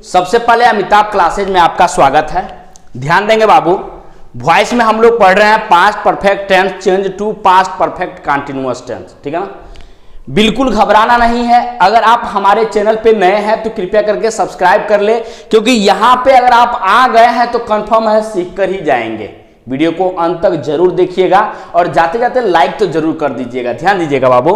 सबसे पहले अमिताभ क्लासेज में आपका स्वागत है। ध्यान देंगे बाबू, वॉइस में हम लोग पढ़ रहे हैं past perfect tense change to past perfect continuous tense, ठीक है ना। बिल्कुल घबराना नहीं है। अगर आप हमारे चैनल पे नए हैं तो कृपया करके सब्सक्राइब कर ले, क्योंकि यहां पे अगर आप आ गए हैं तो कंफर्म है सीख कर ही जाएंगे। वीडियो को अंत तक जरूर देखिएगा और जाते जाते लाइक तो जरूर कर दीजिएगा। ध्यान दीजिएगा बाबू,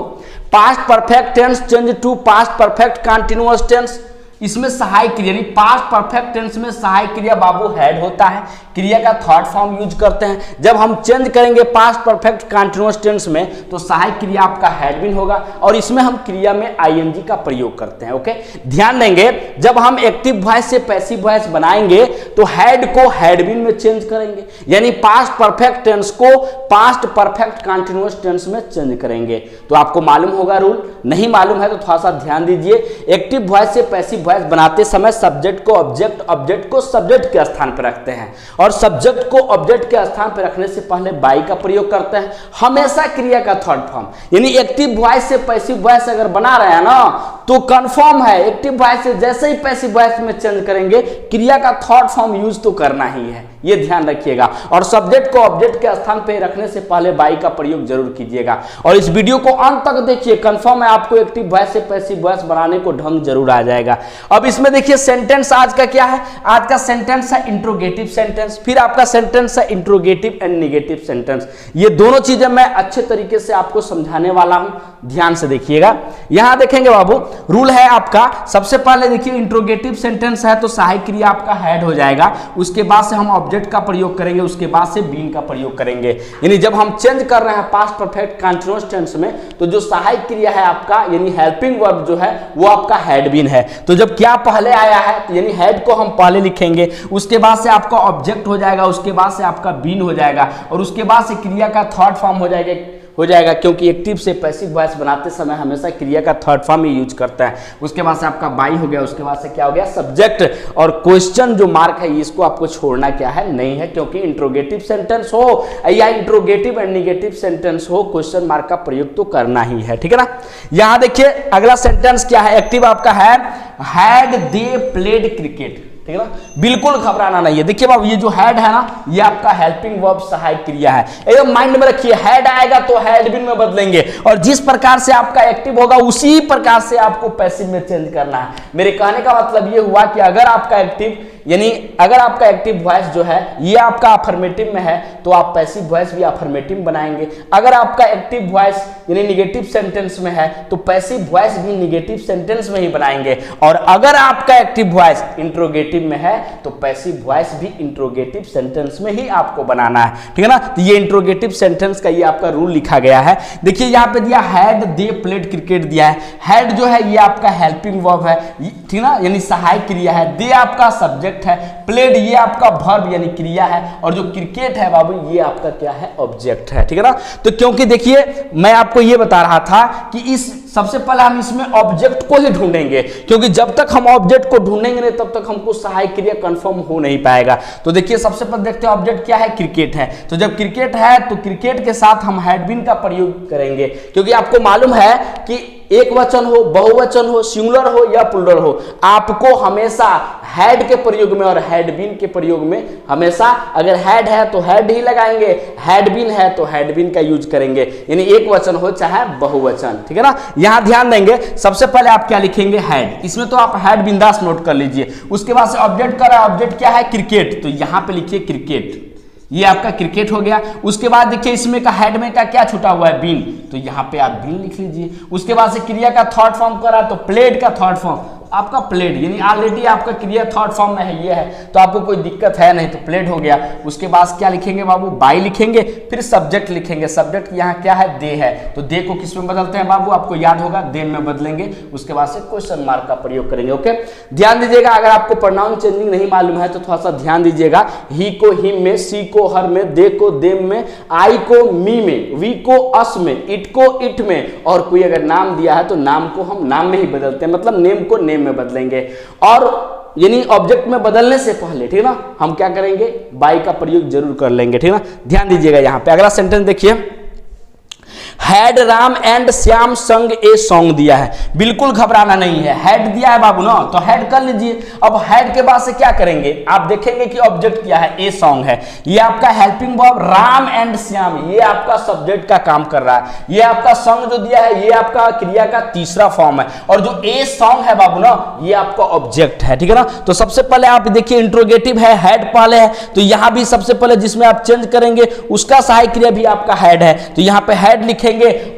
past perfect tense change to past perfect continuous tense, इसमें सहायक क्रिया यानी पास्ट परफेक्ट टेंस में सहायक क्रिया बाबू हेड होता है, क्रिया का थर्ड फॉर्म यूज करते हैं। जब हम चेंज करेंगे पास्ट परफेक्ट कंटीन्यूअस टेंस में तो सहायक क्रिया आपका हैड बीन होगा और इसमें हम क्रिया में आईएनजी का प्रयोग करते हैं। ओके, ध्यान देंगे, जब हम एक्टिव वॉइस से पैसिव वॉइस बनाएंगे तो हैड को हैड बीन में चेंज करेंगे, यानी पास्ट परफेक्ट टेंस को पास्ट परफेक्ट कंटीन्यूअस टेंस में चेंज करेंगे। तो आपको मालूम होगा रूल, नहीं मालूम है तो थोड़ा सा ध्यान दीजिए। एक्टिव वॉइस से पैसिव वॉइस बनाते समय सब्जेक्ट को ऑब्जेक्ट, ऑब्जेक्ट को सब्जेक्ट के स्थान पर रखते हैं और सब्जेक्ट को ऑब्जेक्ट के स्थान पर रखने से पहले बाई का प्रयोग करते हैं, हमेशा क्रिया का थर्ड फॉर्म। यानी एक्टिव वॉइस से पैसिव वॉइस अगर बना रहे हैं ना तो कंफर्म है एक्टिव वॉइस से जैसे ही पैसिव वॉइस में चेंज करेंगे क्रिया का थर्ड फॉर्म यूज तो करना ही है, ये ध्यान रखिएगा। और सब्जेक्ट को ऑब्जेक्ट के स्थान पर रखने से पहले बाई का प्रयोग जरूर कीजिएगा और इस वीडियो को अंत तक देखिए, कंफर्म है आपको एक्टिव वॉइस से पैसिव वॉइस बनाने को ढंग जरूर आ जाएगा। अब इसमें देखिए सेंटेंस आज का क्या है, आज का सेंटेंस है इंट्रोगेटिव सेंटेंस, फिर आपका सेंटेंस है इंट्रोगेटिव एंड नेगेटिव सेंटेंस। ये दोनों चीजें मैं अच्छे तरीके से आपको समझाने वाला हूं, ध्यान से देखिएगा। यहां देखेंगे बाबू, रूल है आपका, सबसे पहले देखिए इंट्रोगेटिव सेंटेंस है तो सहायक क्रिया आपका हैड हो जाएगा, उसके बाद से हम ऑब्जेक्ट का प्रयोग करेंगे, उसके बाद से बीन का प्रयोग करेंगे। यानी जब हम चेंज कर रहे हैं पास्ट परफेक्ट कंटीन्यूअस टेंस में तो जो सहायक क्रिया है आपका यानी हेल्पिंग वर्ब जो है वो आपका हैड बीन है। तो जब क्या पहले आया है यानी हेड को हम पहले लिखेंगे, उसके बाद से आपका ऑब्जेक्ट हो जाएगा, उसके बाद से आपका बीन हो जाएगा और उसके बाद से क्रिया का थर्ड फॉर्म हो जाएगा क्योंकि एक्टिव से पैसिव वॉइस बनाते समय हमेशा क्रिया का थर्ड फॉर्म ही यूज करता है। उसके बाद से आपका बाई हो गया, उसके बाद से क्या हो गया सब्जेक्ट, और क्वेश्चन जो मार्क है इसको आपको छोड़ना क्या है नहीं है, क्योंकि इंट्रोगेटिव सेंटेंस हो या इंट्रोगेटिव एंड नेगेटिव सेंटेंस हो क्वेश्चन मार्क का प्रयोग तो करना ही है, ठीक है ना। यहां देखिए अगला सेंटेंस क्या है, एक्टिव आपका है हैड दे प्लेड क्रिकेट, ठीक है ना। बिल्कुल घबराना नहीं है। देखिए बाबू ये जो हैड है ना ये आपका हेल्पिंग वर्ब सहायक क्रिया है, एकदम माइंड में रखिए। हैड आएगा तो हैड बीन में बदलेंगे और जिस प्रकार से आपका एक्टिव होगा उसी प्रकार से आपको पैसिव में चेंज करना है। मेरे कहने का मतलब ये हुआ कि अगर आपका एक्टिव यानी अगर आपका एक्टिव वॉइस जो है ये आपका अफर्मेटिव में है तो आप पैसिव वॉइस भी अफर्मेटिव बनाएंगे। अगर आपका एक्टिव वॉइस यानी नेगेटिव सेंटेंस में है तो पैसिव वॉइस भी नेगेटिव सेंटेंस में ही बनाएंगे और अगर आपका एक्टिव वॉइस इंट्रोगेटिव में है तो पैसिव वॉइस भी इंट्रोगेटिव सेंटेंस में ही आपको बनाना है, ठीक है ना। तो ये इंट्रोगेटिव सेंटेंस का ये आपका रूल लिखा गया है। देखिए यहाँ पे दिया हैड दे प्लेड क्रिकेट दिया है, हैड जो है ये आपका हेल्पिंग वर्ब है, ठीक ना, यानी सहायक क्रिया है, दे आपका सब्जेक्ट है, प्लेड ये आपका वर्ब यानी क्रिया है और जो क्रिकेट है बाबू ये आपका क्या है ऑब्जेक्ट है, ठीक है ना। तो क्योंकि देखिए मैं आपको ये बता रहा था कि इस सबसे पहले हम इसमें ऑब्जेक्ट को ही ढूंढेंगे, क्योंकि जब तक हम ऑब्जेक्ट को ढूंढेंगे नहीं तब तक हमको सहायक क्रिया कंफर्म हो नहीं पाएगा। तो देखिए सबसे पहले देखते हैं ऑब्जेक्ट क्या है, क्रिकेट है। तो जब क्रिकेट है तो क्रिकेट के साथ हम हैड बीन का प्रयोग करेंगे, क्योंकि आपको मालूम है कि एक वचन हो, बहुवचन हो, सिंगुलर हो या प्लूरल हो, आपको हमेशा हैड के प्रयोग में और हैड बीन के प्रयोग में हमेशा अगर हैड है तो हैड ही लगाएंगे, हैड बीन है तो हैड बीन का यूज करेंगे, यानी एक वचन हो चाहे बहुवचन, ठीक है ना। यहां ध्यान देंगे, सबसे पहले आप क्या लिखेंगे हैड, इसमें तो आप हैड बिंदास नोट कर लीजिए। उसके बाद से ऑब्जेक्ट का ऑब्जेक्ट क्या है क्रिकेट, तो यहां पे लिखिए क्रिकेट, ये आपका क्रिकेट हो गया। उसके बाद देखिए इसमें का हेड में का क्या छूटा हुआ है बीन, तो यहां पे आप बीन लिख लीजिए। उसके बाद से क्रिया का थर्ड फॉर्म करा तो प्लेड का थर्ड फॉर्म आपका प्लेड, यानी ऑलरेडी आपका क्रिया थर्ड फॉर्म में है ये है तो आपको कोई दिक्कत है नहीं, तो प्लेड हो गया। उसके बाद क्या लिखेंगे बाबू बाई लिखेंगे, फिर सब्जेक्ट लिखेंगे, सब्जेक्ट यहाँ क्या है दे है तो दे को किस में बदलते हैं बाबू आपको याद होगा देन में बदलेंगे। उसके बाद से क्वेश्चन मार्क का प्रयोग करेंगे। ओके, ध्यान दीजिएगा, अगर आपको प्रोनाउन चेंजिंग नहीं मालूम है तो थोड़ा सा ध्यान दीजिएगा। ही को हिम में, सी को हर में, दे को देम में, आई को मी में, वी को अस में, इट को इट में, और कोई अगर नाम दिया है तो नाम को हम नाम में ही बदलते हैं, मतलब नेम को नेम में बदलेंगे। और यानी ऑब्जेक्ट में बदलने से पहले, ठीक ना, हम क्या करेंगे बाई का प्रयोग जरूर कर लेंगे, ठीक ना। ध्यान दीजिएगा यहाँ पे अगला सेंटेंस देखिए, हैड राम एंड श्याम संग ए सॉन्ग दिया है, बिल्कुल घबराना नहीं है। हैड दिया है बाबू ना, तो हैड कर लीजिए। अब हैड के बाद से क्या करेंगे, आप देखेंगे कि ऑब्जेक्ट क्या है, ए सॉन्ग है। ये आपका helping verb Ram and Shyam, ये आपका सब्जेक्ट का काम कर रहा है। ये आपका संग जो दिया है, ये आपका क्रिया का तीसरा फॉर्म है। और जो ए सॉन्ग है बाबू ना, ये आपका ऑब्जेक्ट है, ठीक है ना। तो सबसे पहले आप देखिए इंट्रोगेटिव है, हैड पहले है, तो यहां भी सबसे पहले जिसमें आप चेंज करेंगे उसका सहायक क्रिया भी आपका हैड है, तो यहां पे हैड लिखेंगे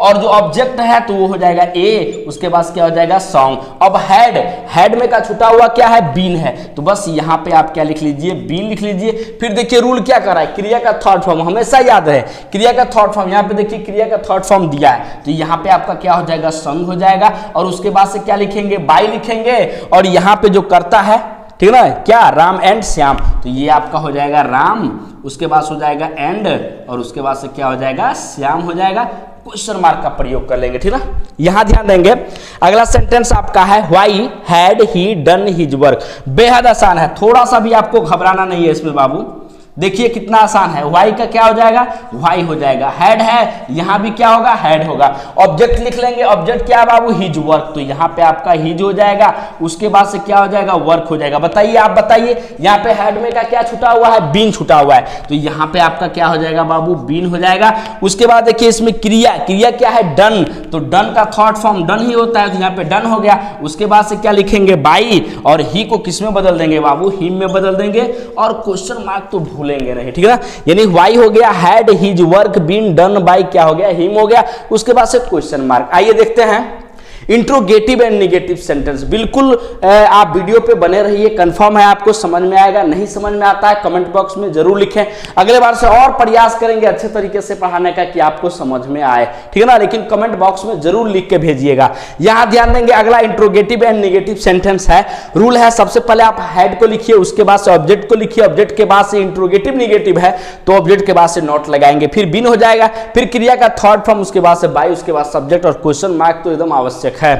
और जो ऑब्जेक्ट है तो वो हो जाएगा ए, उसके बाद क्या हो जाएगा सॉन्ग। अब हैड में का छुटा हुआ क्या है, बीन है, तो बस यहां पे आप क्या लिख लीजिए, बीन लिख लीजिए। फिर देखिए रूल क्या कर रहा है, क्रिया का थर्ड फॉर्म हमेशा याद है, क्रिया का थर्ड फॉर्म। यहां पे देखिए क्रिया का थर्ड फॉर्म दिया है, तो यहां पे आपका क्या हो जाएगा, संग हो जाएगा। और उसके बाद से क्या लिखेंगे, बाई लिखेंगे। और यहां पे जो करता है, ठीक है ना, क्या, राम एंड श्याम, तो ये आपका हो जाएगा राम, उसके बाद हो जाएगा एंड, और उसके बाद से क्या हो जाएगा, श्याम हो जाएगा। क्वेश्चन मार्क का प्रयोग कर लेंगे, ठीक है ना। यहां ध्यान देंगे, अगला सेंटेंस आपका है why had he done his work. बेहद आसान है, थोड़ा सा भी आपको घबराना नहीं है इसमें बाबू। देखिए कितना आसान है। वाई का क्या हो जाएगा, वाई हो जाएगा। हैड है, यहां भी क्या होगा, हैड होगा। ऑब्जेक्ट लिख लेंगे, ऑब्जेक्ट क्या है बाबू, हिज वर्क, तो यहां पे आपका हिज हो जाएगा। उसके बाद से क्या हो जाएगा, वर्क हो जाएगा। बताइए, आप बताइए, यहां पे हैड में का क्या छुटा हुआ है, बीन छुटा हुआ है, तो यहां पे आपका क्या हो जाएगा बाबू, बीन हो जाएगा। उसके बाद देखिए इसमें क्रिया क्या है, डन, तो डन का थर्ड फॉर्म डन ही होता है, तो यहां पे डन हो गया। उसके बाद से क्या लिखेंगे, बाई, और ही को किस में बदल देंगे बाबू, हिम में बदल देंगे। और क्वेश्चन मार्क तो भूलेंगे नहीं, ठीक है ना। यानी वाई हो गया, had his work been done by क्या हो गया, हिम हो गया। उसके बाद से क्वेश्चन मार्क। आइए देखते हैं इंट्रोगेटिव एंड निगेटिव सेंटेंस। बिल्कुल आप वीडियो पे बने रहिए, कंफर्म है आपको समझ में आएगा। नहीं समझ में आता है कमेंट बॉक्स में जरूर लिखें, अगले बार से और प्रयास करेंगे अच्छे तरीके से पढ़ाने का कि आपको समझ में आए, ठीक है ना। लेकिन कमेंट बॉक्स में जरूर लिख के भेजिएगा। यहां ध्यान देंगे, अगला इंट्रोगेटिव एंड निगेटिव सेंटेंस है। रूल है, सबसे पहले आप हेड को लिखिए, उसके बाद से ऑब्जेक्ट को लिखिए, ऑब्जेक्ट के बाद से इंट्रोगेटिव निगेटिव है तो ऑब्जेक्ट के बाद से नॉट लगाएंगे, फिर बिन हो जाएगा, फिर क्रिया का थर्ड फॉर्म, उसके बाद से बाय, उसके बाद सब्जेक्ट, और क्वेश्चन मार्क तो एकदम आवश्यक है।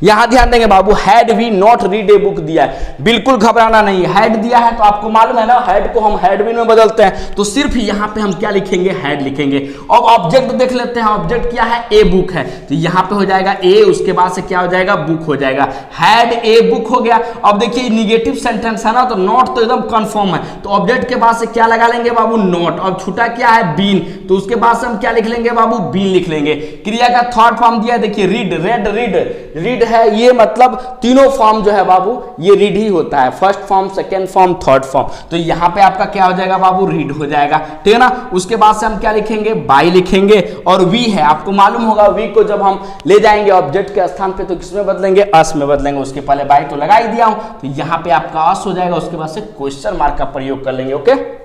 यहां ध्यान देंगे बाबू, had we not read a book दिया है, बिल्कुल घबराना नहीं। हैड दिया है तो आपको मालूम है ना, हैड को हम हैड बिन में बदलते हैं, तो सिर्फ यहां पे हम क्या लिखेंगे, हैड लिखेंगे। अब ऑब्जेक्ट देख लेते हैं, ऑब्जेक्ट क्या है, ए बुक है, तो यहां पे हो जाएगा ए, उसके बाद से क्या हो जाएगा, बुक हो जाएगा। हैड ए बुक हो गया। अब देखिए निगेटिव सेंटेंस है ना, तो नॉट तो एकदम कंफर्म है, तो ऑब्जेक्ट के बाद से क्या लगा लेंगे बाबू, नॉट। अब छूटा क्या है, बीन, तो उसके बाद से हम क्या लिख लेंगे बाबू, बीन लिख लेंगे। क्रिया का थर्ड फॉर्म दिया, देखिए रीड, रेड, रीड है, ये मतलब तीनों फॉर्म जो है बाबू ये रीड ही होता है, first form, second form, third form, तो यहां पे आपका क्या हो जाएगा बाबू, रीड हो जाएगा, ठीक है ना। उसके बाद से हम क्या लिखेंगे, बाय लिखेंगे। और वी है, आपको मालूम होगा वी को जब हम ले जाएंगे ऑब्जेक्ट के स्थान पे तो किसमें बदलेंगे, अस में बदलेंगे। उसके पहले बाय तो लगा ही दिया हूं, तो यहां पे आपका अस हो जाएगा। उसके बाद से क्वेश्चन मार्क का प्रयोग कर लेंगे, ओके।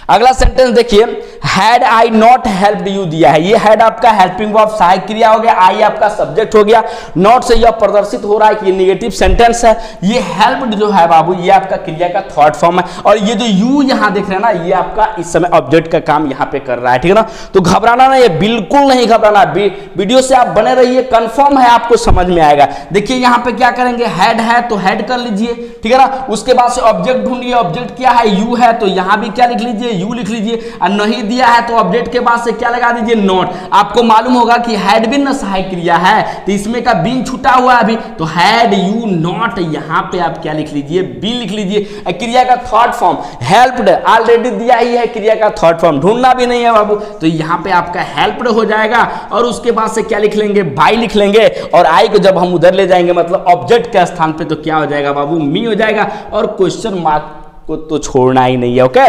अगला सेंटेंस देखिए, had I not helped you दिया है, ये हैड आपका हेल्पिंग वर्ब सहायक क्रिया हो गया, आई आपका सब्जेक्ट हो गया, नॉट से यह प्रदर्शित हो रहा है कि ये निगेटिव सेंटेंस है। ये हेल्प्ड जो है बाबू ये आपका क्रिया का थर्ड फॉर्म है, और ये जो यू यहां देख रहे हैं ना, ये आपका इस समय ऑब्जेक्ट का काम यहां पे कर रहा है, ठीक है ना। तो घबराना नहीं है, बिल्कुल नहीं घबराना, वीडियो से आप बने रहिए, कंफर्म है आपको समझ में आएगा। देखिए यहां पे क्या करेंगे, हैड है तो हैड कर लीजिए, ठीक है ना। उसके बाद से ऑब्जेक्ट ढूंढिए, ऑब्जेक्ट क्या है, यू है, तो यहां भी क्या लिख लीजिए, यू लिख लीजिए। और नहीं दिया है तो ऑब्जेक्ट के बाद से क्या लगा दीजिए, नॉट। आपको मालूम होगा कि हैड बिन सहायक क्रिया है, तो इसमें का बिन छूटा हुआ है अभी, तो हैड यू नॉट, यहां पे आप क्या लिख लीजिए, बिन लिख लीजिए। क्रिया का थर्ड फॉर्म हेल्प्ड ऑलरेडी दिया ही है, क्रिया का थर्ड फॉर्म ढूंढना भी नहीं है बाबू, तो यहां पे आपका हेल्प्ड हो जाएगा। और उसके बाद से क्या लिख लेंगे, बाय लिख लेंगे। और आई को जब हम उधर ले जाएंगे मतलब ऑब्जेक्ट के स्थान पे, तो क्या हो जाएगा बाबू, मी हो जाएगा। और क्वेश्चन मार्क को तो छोड़ना ही नहीं है, ओके।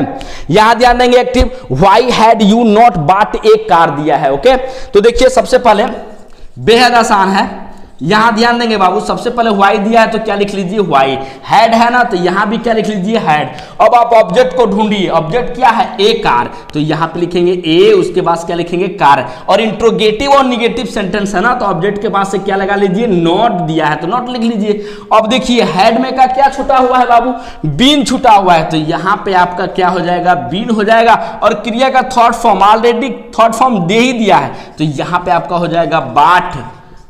यहां ध्यान देंगे, active, why had you not bought A car दिया है, ओके। तो देखिए सबसे पहले बेहद आसान है, यहां ध्यान देंगे बाबू, सबसे पहले व्हाई दिया है तो क्या लिख लीजिए, व्हाई। हैड है ना, तो यहां भी क्या लिख लीजिए, हैड। अब आप ऑब्जेक्ट को ढूंढिए, ऑब्जेक्ट क्या है, ए कार, तो यहां पे लिखेंगे ए, उसके बाद क्या लिखेंगे, कार। और इंट्रोगेटिव और निगेटिव सेंटेंस है ना, तो ऑब्जेक्ट के बाद से क्या लगा लीजिए, नॉट दिया है तो नॉट लिख लीजिए। अब देखिए हैड में का क्या छुटा हुआ है बाबू, बीन छुटा हुआ है, तो यहां पे आपका क्या हो जाएगा, बीन हो जाएगा। और क्रिया का third form already third form दे ही दिया है, तो यहां पे आपका हो जाएगा बाट,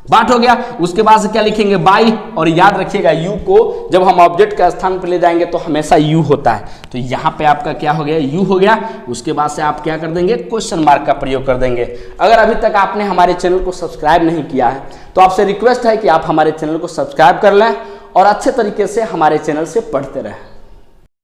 बात हो गया। उसके बाद से क्या लिखेंगे बाई, और याद रखिएगा यू को जब हम ऑब्जेक्ट के स्थान पर ले जाएंगे तो हमेशा यू होता है, तो यहाँ पे आपका क्या हो गया यू हो गया। उसके बाद से आप क्या कर देंगे क्वेश्चन मार्क का प्रयोग कर देंगे। अगर अभी तक आपने हमारे चैनल को सब्सक्राइब नहीं किया है तो आपसे रिक्वेस्ट है कि आप हमारे चैनल को सब्सक्राइब कर लें और अच्छे तरीके से हमारे चैनल से पढ़ते रहें।